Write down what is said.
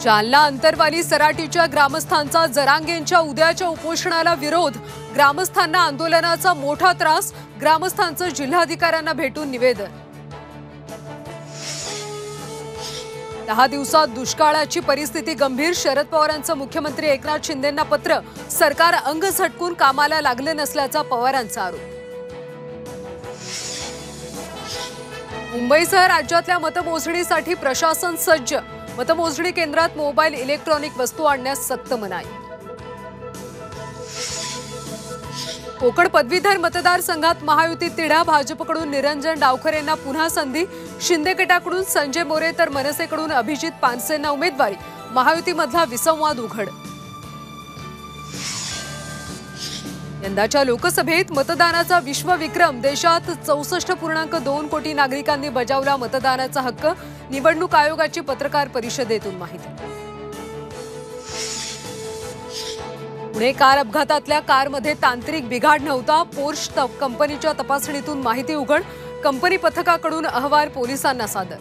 जालना अंतरवाली सराटीच्या ग्रामस्थांचा जरांगेंच्या उद्याच्या उपोषणाला विरोध। ग्रामस्थांना आंदोलनाचा मोठा त्रास। ग्रामस्थांचं जिल्हाधिकाऱ्यांना भेटून निवेदन। 10 दिवसात दुष्काळाची परिस्थिती गंभीर। शरद पवारांचं मुख्यमंत्री एकनाथ शिंदेंना पत्र। सरकार अंग झटकून कामाला लागले नसल्याचा पवारांचा आरोप। मुंबईसह राज्यातल्या मतमोजणीसाठी प्रशासन सज्ज। मतमोजणी केंद्रात मोबाईल इलेक्ट्रॉनिक वस्तू आणण्यास सक्त मनाई। कोकण पदवीधर मतदारसंघात महायुतीत तिढा। भाजपकडून निरंजन डावखरेंना पुन्हा संधी। शिंदे गटाकडून संजय मोरे तर मनसेकडून अभिजित पानसेंना उमेदवारी। महायुतीमधला विसंवाद उघड। यंदाच्या लोकसभेत मतदानाचा विश्वविक्रम। देशात 64.2 कोटी नागरिकांनी बजावला मतदानाचा हक्क। निवडणूक आयोगाची पत्रकार परिषदेतून माहिती। पुणे कार अपघातातल्या कारमध्ये तांत्रिक बिघाड नव्हता। पोर्श कंपनीच्या तपासणीतून माहिती उघड। कंपनी पथकाकडून अहवाल पोलिसांना सादर।